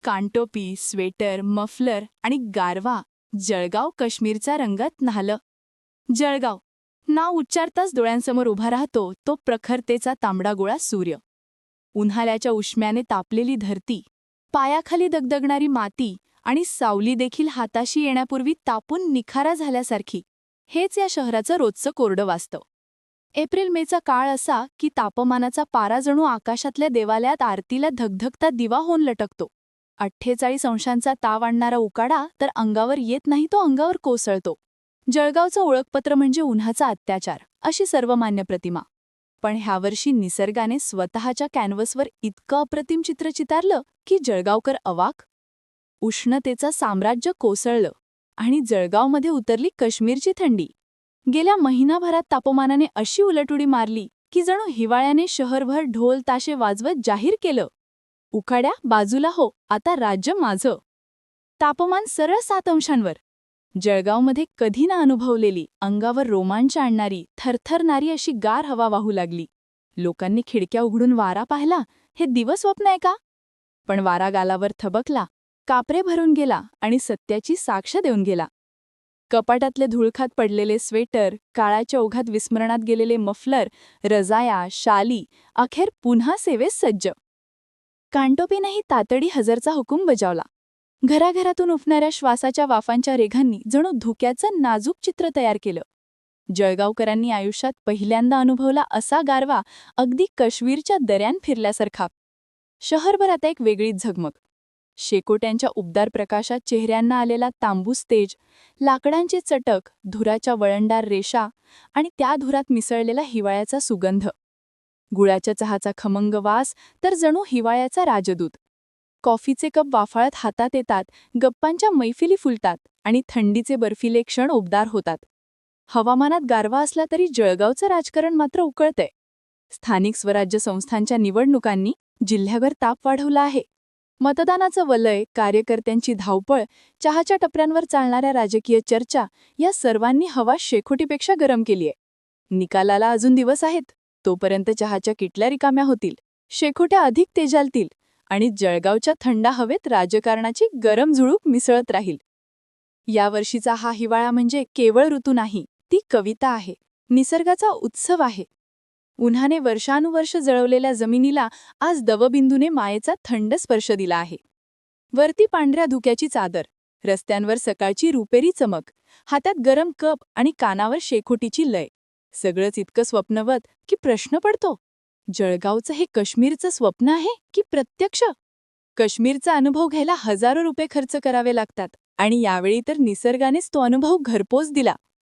कानटोपी, sweater, muffler आणि गारवा जळगाव काश्मीरच्या रंगात न्हालं. जळगाव नाव उच्चारताच डोळ्यांसमोर उभा राहतो तो प्रखरतेचा तांबडा गोळा सूर्य. उन्हाळ्याच्या उष्म्याने तापलेली धरती, पायाखाली दगदगणारी माती आणि सावली देखील हाताशी येण्यापूर्वी तापून निखारा झाल्यासारखी. हेच या शहराचं रोजचं कोरडं वास्तव. एप्रिल मेचा काळ असा की तापमानाचा पारा जणू आकाशातल्या देवालयात आरतीला धगधगता दिवा होऊन लटकतो. 48 अंशांचा ताव आणणारा उकाडा तर अंगावर येत नाही तो अंगावर कोसळतो. जळगावचं ओळखपत्र म्हणजे उन्हाचा अत्याचार अशी सर्वमान्य प्रतिमा. पण ह्यावर्षी निसर्गाने स्वतःच्या कॅनव्हसवर इतकं अप्रतिम चित्र चितारलं की जळगावकर अवाक. उष्णतेचं साम्राज्य कोसळलं आणि जळगावमध्ये उतरली काश्मीरची थंडी. गेल्या महिनाभरात तापमानाने अशी उलटउडी मारली की जणू हिवाळ्याने शहरभर ढोल ताशे वाजवत जाहीर केलं, उकाड्या बाजूला हो, आता राज्य माझं. तापमान सरळ 7 अंशांवर. जळगावमध्ये कधी ना अनुभवलेली, अंगावर रोमांच आणणारी, थरथरणारी अशी गार हवा वाहू लागली. लोकांनी खिडक्या उघडून वारा पाहिला. हे दिवस स्वप्न आहे का? पण वारा गालावर थबकला, कापरे भरून गेला आणि सत्याची साक्ष देऊन गेला. कपाटातले धुळखात पडलेले स्वेटर, काळाच्या ओघात विस्मरणात गेलेले मफलर, रजाया, शाली अखेर पुन्हा सेवेस सज्ज. कानटोपीनेही तातडी हजरचा हुकूम बजावला. घराघरातून उठणाऱ्या श्वासाच्या वाफांच्या रेघांनी जणू धुक्याचं नाजूक चित्र तयार केलं. जळगावकरांनी आयुष्यात पहिल्यांदा अनुभवला असा गारवा, अगदी काश्मीरच्या दऱ्यान फिरल्यासारखा. शहरभर आता एक वेगळीच झगमग. शेकोट्यांच्या उबदार प्रकाशात चेहऱ्यांना आलेला तांबूस तेज, लाकडांचे चटक, धुराच्या वळणदार रेषा आणि त्या धुरात मिसळलेला हिवाळ्याचा सुगंध. गुळाच्या चहाचा खमंग वास तर जणू हिवाळ्याचा राजदूत. कॉफीचे कप वाफाळत हातात येतात, गप्पांच्या मैफिली फुलतात आणि थंडीचे बर्फिले क्षण उबदार होतात. हवामानात गारवा असला तरी जळगावचं राजकारण मात्र उकळतंय. स्थानिक स्वराज्य संस्थांच्या निवडणुकांनी जिल्ह्यावर ताप वाढवला आहे. मतदानाचं वलय, कार्यकर्त्यांची धावपळ, चहाच्या टपऱ्यांवर चालणाऱ्या राजकीय चर्चा या सर्वांनी हवा शेकोटीपेक्षा गरम केलीय. निकालाला अजून दिवस आहेत. तोपर्यंत चहाच्या किटल्या रिकाम्या होतील, शेकोट्या अधिक तेजालतील आणि जळगावच्या थंड हवेत राजकारणाची गरम झुळूक मिसळत राहील. यावर्षीचा हा हिवाळा म्हणजे केवळ ऋतू नाही, ती कविता आहे, निसर्गाचा उत्सव आहे. उन्हाने वर्षानुवर्ष जळवलेल्या जमिनीला आज दवबिंदूने मायेचा थंड स्पर्श दिला आहे. वरती पांढऱ्या धुक्याची चादर, रस्त्यांवर सकाळची रुपेरी चमक, हातात गरम कप आणि कानावर शेकोटीची लय. सगळंच इतकं स्वप्नवत की प्रश्न पडतो, जळगावचं हे काश्मीरचं स्वप्न आहे की प्रत्यक्ष? काश्मीरचा अनुभव घ्यायला हजारो रुपये खर्च करावे लागतात आणि यावेळी तर निसर्गानेच तो अनुभव घरपोच दिला.